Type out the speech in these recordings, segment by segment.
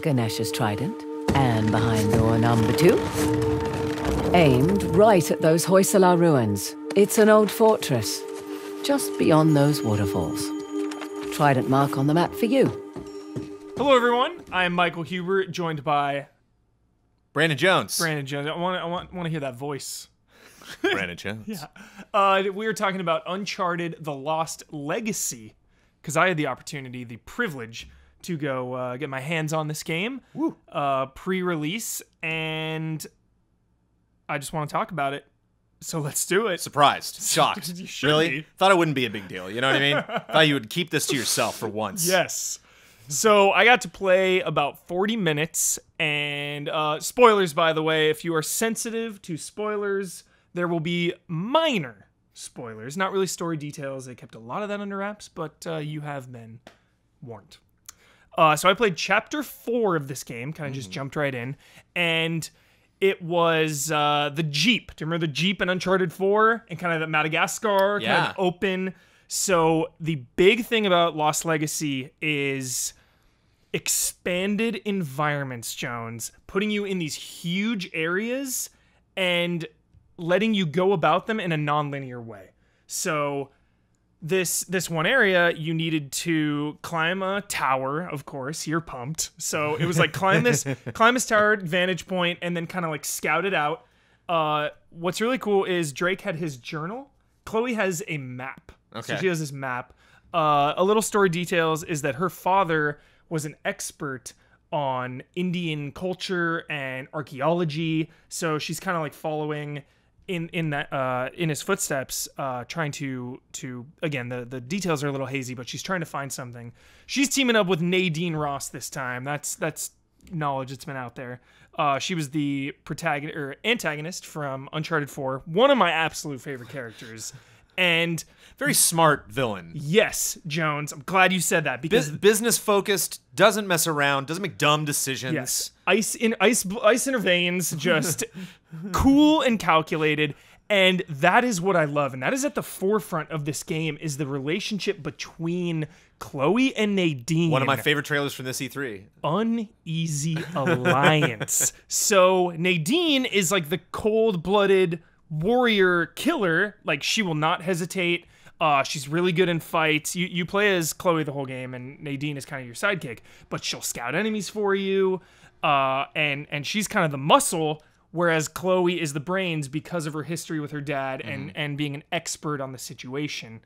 Ganesh's trident, and behind door number 2, aimed right at those Hoysala ruins. It's an old fortress, just beyond those waterfalls. Trident mark on the map for you. Hello, everyone. I am Michael Hubert, joined by Brandon Jones. Brandon Jones. I want to hear that voice. Brandon Jones. Yeah. We were talking about Uncharted: The Lost Legacy, because I had the opportunity, the privilege to go get my hands on this game, pre-release, and I just want to talk about it. So let's do it. Surprised. Shocked. You should Really? be. Thought it wouldn't be a big deal. You know what I mean? Thought you would keep this to yourself for once. Yes. So I got to play about 40 minutes, and spoilers, by the way, if you are sensitive to spoilers, there will be minor spoilers, not really story details. They kept a lot of that under wraps, but you have been warned. So I played Chapter 4 of this game, kind of just jumped right in, and it was the Jeep. Do you remember the Jeep in Uncharted 4? And kind of the Madagascar, kind of open. So the big thing about Lost Legacy is expanded environments, Jones, putting you in these huge areas and letting you go about them in a non-linear way. So this one area, you needed to climb a tower, of course. You're pumped. So it was like climb this tower, vantage point, and then kind of like scout it out. What's really cool is Drake had his journal. Chloe has a map. Okay. So she has this map. A little story details is that her father was an expert on Indian culture and archaeology. So she's kind of like following in his footsteps, trying to again, the details are a little hazy, but she's trying to find something. She's teaming up with Nadine Ross this time. That's knowledge that's been out there. She was the protagonist or antagonist from Uncharted 4, one of my absolute favorite characters. And very smart villain. Yes, Jones. I'm glad you said that because business focused, doesn't mess around, doesn't make dumb decisions. Yes, ice in her veins, just cool and calculated, and that is what I love, and that is at the forefront of this game is the relationship between Chloe and Nadine. One of my favorite trailers from this E3. Uneasy alliance. So Nadine is like the cold-blooded warrior killer. Like, she will not hesitate. She's really good in fights. You play as Chloe the whole game, and Nadine is kind of your sidekick, but she'll scout enemies for you, and she's kind of the muscle, whereas Chloe is the brains because of her history with her dad and being an expert on the situation.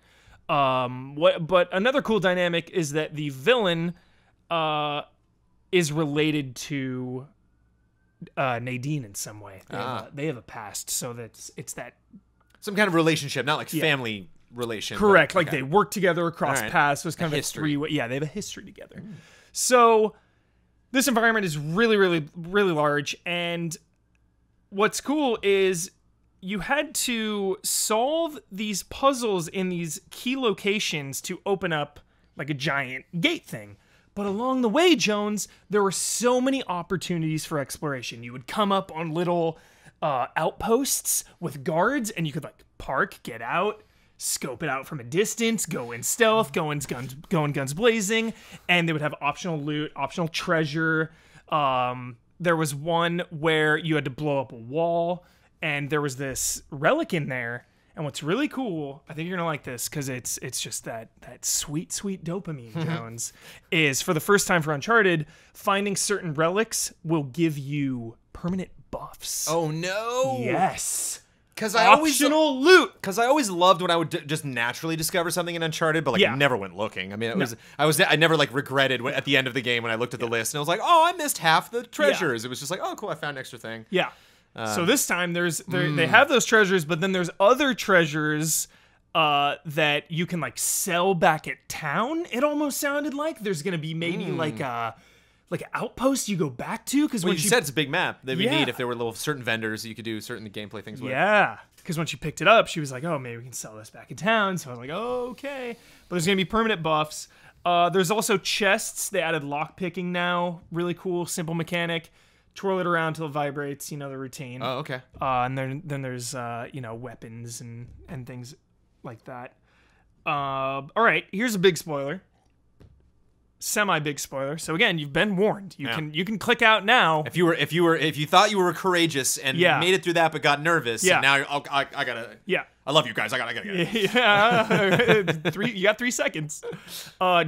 But another cool dynamic is that the villain is related to Nadine in some way. They have a past, so it's that some kind of relationship, not like family relation. Correct. But, like they work together across paths. So it's kind of history. a three-way. Yeah, they have a history together. So this environment is really, really, really large, and what's cool is you had to solve these puzzles in these key locations to open up like a giant gate thing. But along the way, Jones, there were so many opportunities for exploration. You would come up on little outposts with guards, and you could like park, get out, scope it out from a distance, go in stealth, go in guns blazing, and they would have optional loot, optional treasure. There was one where you had to blow up a wall, and there was this relic in there. And what's really cool, I think you're gonna like this because it's just that sweet dopamine, Jones, is for the first time for Uncharted, finding certain relics will give you permanent buffs. Oh no! Yes. Because Optional loot. Because I always loved when I would just naturally discover something in Uncharted, but never went looking. I mean, I never like regretted at the end of the game when I looked at the list and I was like, oh, I missed half the treasures. It was just like, oh, cool, I found an extra thing. Yeah. So this time they have those treasures, but then there's other treasures that you can like sell back at town. It almost sounded like there's gonna be maybe like an outpost you go back to because you said it's a big map. They would need if there were little certain vendors that you could do certain gameplay things with. Yeah, because when she picked it up, she was like, "Oh, maybe we can sell this back in town." So I'm like, "Oh, okay." But there's gonna be permanent buffs. There's also chests. They added lock picking now. Really cool, simple mechanic. Twirl it around till it vibrates, the routine. Oh, okay. And then there's, weapons and things like that. All right, here's a big spoiler. semi big spoiler. So again, you've been warned. You can click out now. If you thought you were courageous and made it through that but got nervous, and now I gotta. Yeah. I love you guys. I gotta. Yeah. You got 3 seconds.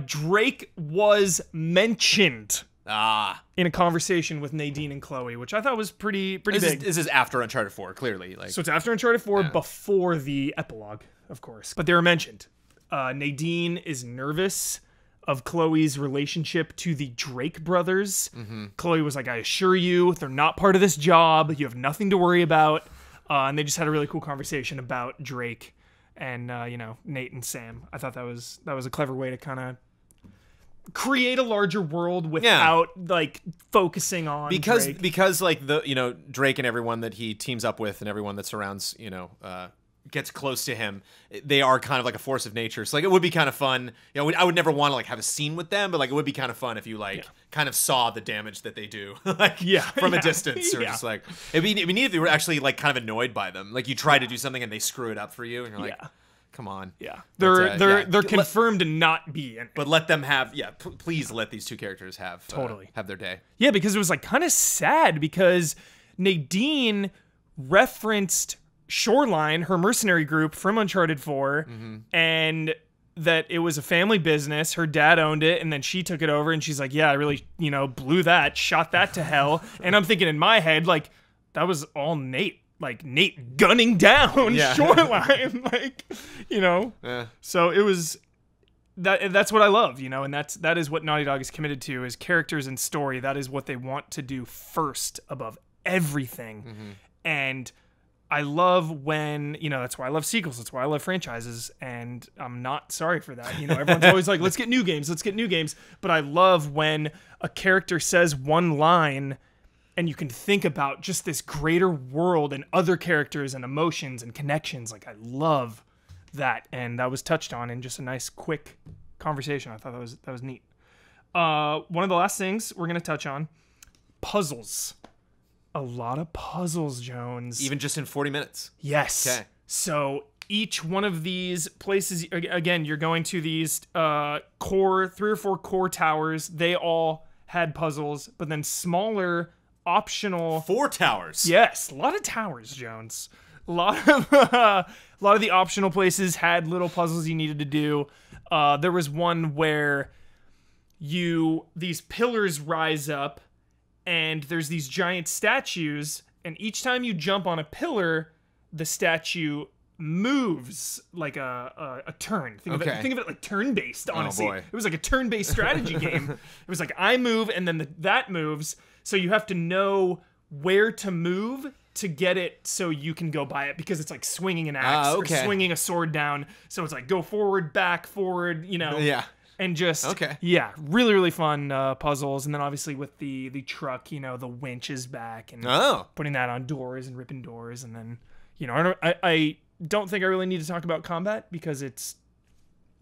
Drake was mentioned. In a conversation with Nadine and Chloe, which I thought was pretty big. This is after Uncharted 4, clearly. So it's after Uncharted 4, before the epilogue, of course. But they were mentioned. Nadine is nervous of Chloe's relationship to the Drake brothers. Chloe was like, I assure you, they're not part of this job. You have nothing to worry about. And they just had a really cool conversation about Drake and, Nate and Sam. I thought that was a clever way to kind of create a larger world without like focusing on Drake. Because like the Drake and everyone that he teams up with and everyone that surrounds gets close to him, they are kind of like a force of nature. So like it would be kind of fun. I would never want to like have a scene with them, but like it would be kind of fun if you like kind of saw the damage that they do from a distance, or just like it'd be neat if you were actually like kind of annoyed by them. Like you try to do something and they screw it up for you, and you're like. Come on. Yeah. They're confirmed to not be in it. But let them have please let these two characters have have their day. Yeah, because it was like kind of sad because Nadine referenced Shoreline, her mercenary group from Uncharted 4, and that it was a family business. Her dad owned it, and then she took it over, and she's like, yeah, I really, blew that, shot that to hell. And I'm thinking in my head, like, that was all Nate. Like Nate gunning down Shoreline, So it was that's what I love, and that is what Naughty Dog is committed to, is characters and story. That is what they want to do first above everything. And I love when, that's why I love sequels. That's why I love franchises. And I'm not sorry for that. Everyone's always like, let's get new games. But I love when a character says one line and you can think about just this greater world and other characters and emotions and connections. Like, I love that. And that was touched on in just a nice, quick conversation. I thought that was neat. One of the last things we're going to touch on, puzzles. A lot of puzzles, Jones. Even just in 40 minutes. Yes. Okay. So each one of these places, again, you're going to these 3 or 4 core towers. They all had puzzles, but then smaller optional 4 towers. Yes, a lot of towers, Jones. A lot of the optional places had little puzzles you needed to do. There was one where these pillars rise up, and there's these giant statues, and each time you jump on a pillar, the statue moves like a turn. Think of it like turn-based, honestly. Oh boy. It was like a turn-based strategy game. It was like I move, and then that moves. So you have to know where to move to get it so you can go by it, because it's like swinging an axe or swinging a sword down. So it's like go forward, back, forward, Yeah. And just, really, really fun puzzles. And then obviously with the truck, the winch is back and putting that on doors and ripping doors. And then, I don't think I really need to talk about combat because it's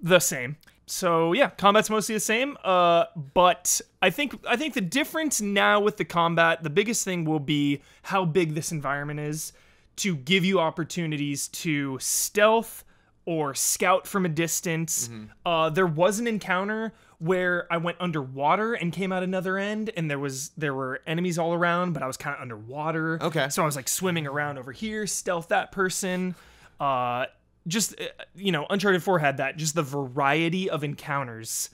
the same. So yeah, combat's mostly the same. But I think the difference now with the combat, the biggest thing will be how big this environment is to give you opportunities to stealth or scout from a distance. There was an encounter where I went underwater and came out another end, and there were enemies all around, but I was kind of underwater. Okay. So I was like swimming around over here, stealth that person. Uncharted 4 had that, just the variety of encounters.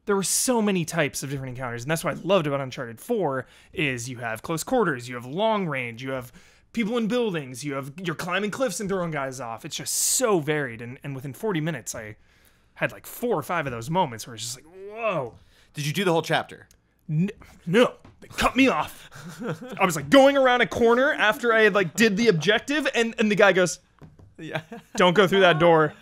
There were so many types of different encounters, and that's what I loved about Uncharted 4 is you have close quarters, you have long range, you have people in buildings, you're climbing cliffs and throwing guys off. It's just so varied, and within 40 minutes, I had like 4 or 5 of those moments where it's just like, whoa. Did you do the whole chapter? No, they cut me off. I was like going around a corner after I had like did the objective, and the guy goes, don't go through that door.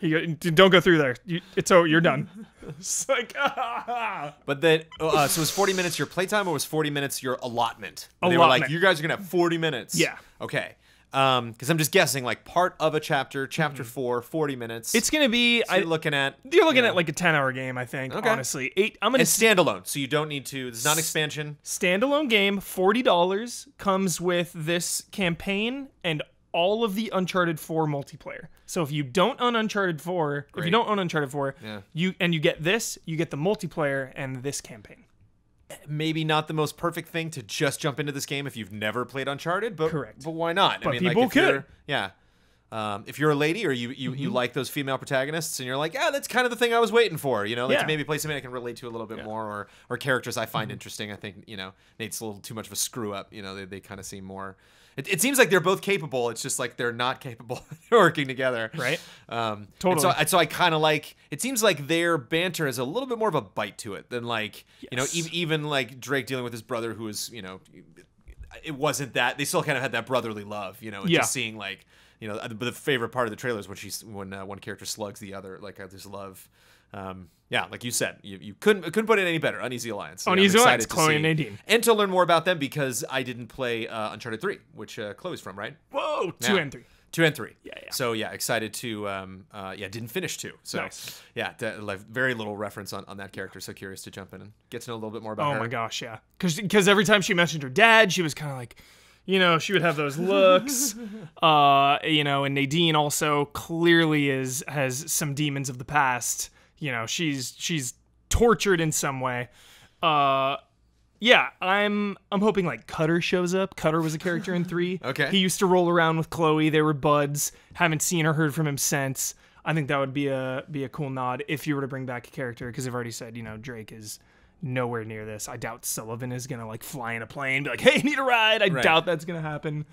Don't go through there. You're done. It's like, But then, so was 40 minutes your playtime, or was 40 minutes your allotment? They were like, you guys are gonna have 40 minutes. Yeah. Okay. Because I'm just guessing, like part of a chapter 4, 40 minutes. It's gonna be. So you're looking at like a 10-hour game, I think. Okay. Honestly, it's standalone, so you don't need to. It's not an expansion. Standalone game, $40 comes with this campaign and all of the Uncharted 4 multiplayer. So if you don't own Uncharted 4, if you don't own Uncharted 4, you get this, you get the multiplayer and this campaign. Maybe not the most perfect thing to just jump into this game if you've never played Uncharted, but correct. But why not? But I mean, people like, if could. If you're a lady or you like those female protagonists and you're like, yeah, that's kind of the thing I was waiting for, you know, like to maybe play something I can relate to a little bit more, or characters I find interesting. I think, you know, Nate's a little too much of a screw up. You know, they kind of seem more. It seems like they're both capable. It's just like they're not capable of working together. Right. Totally. So I kind of like, it seems like their banter has a little bit more of a bite to it than like, you know, even like Drake dealing with his brother who was, you know, it wasn't that, they still kind of had that brotherly love, you know, and just seeing like, you know, the favorite part of the trailer is when one character slugs the other, like there's love. Yeah, like you said, you couldn't put it any better. Uneasy Alliance. Uneasy Alliance, Chloe and Nadine. And to learn more about them because I didn't play Uncharted 3, which Chloe's from, right? Whoa, 2 and 3. 2 and 3. Yeah. So yeah, excited to didn't finish 2. So nice. Yeah, like very little reference on that character. So curious to jump in and get to know a little bit more about her. Oh my gosh, yeah. Because every time she mentioned her dad, she was kind of like, you know, she would have those looks. You know, and Nadine also clearly has some demons of the past. You know, she's tortured in some way. Yeah, I'm hoping like Cutter shows up. Cutter was a character in 3. Okay. He used to roll around with Chloe. They were buds. Haven't seen or heard from him since. I think that would be a cool nod if you were to bring back a character, because I've already said, you know, Drake is nowhere near this. I doubt Sullivan is gonna like fly in a plane, be like, "Hey, need a ride?" I doubt that's gonna happen.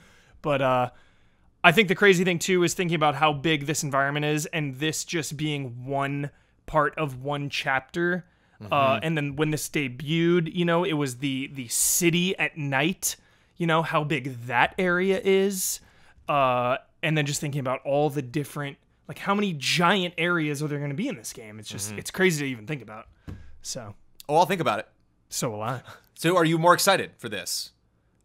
But I think the crazy thing too is thinking about how big this environment is, and this just being one part of one chapter. And then when this debuted, you know, it was the city at night, you know, how big that area is. And then just thinking about all the different, like how many giant areas are there going to be in this game? It's just, it's crazy to even think about. So. Oh, I'll think about it. So will I. So are you more excited for this?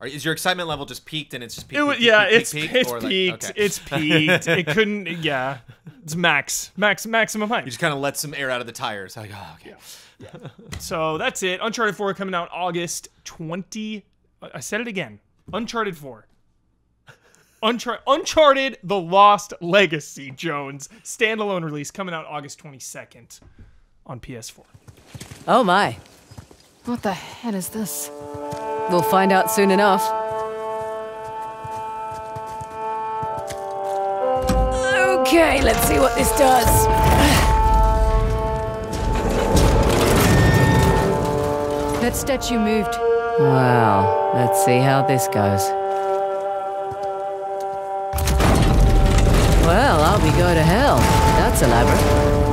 Is your excitement level just peaked and it's just peaked? It's peaked. It's peaked. It couldn't. Yeah, it's maximum height. You just kind of let some air out of the tires. Like, oh, okay. Yeah. So that's it. Uncharted 4 coming out August 20. I said it again. Uncharted 4. Uncharted: The Lost Legacy, Jones, standalone release coming out August 22nd on PS4. Oh my. What the hell is this? We'll find out soon enough. Okay, let's see what this does. That statue moved. Well, let's see how this goes. Well, I'll be go to hell. That's elaborate.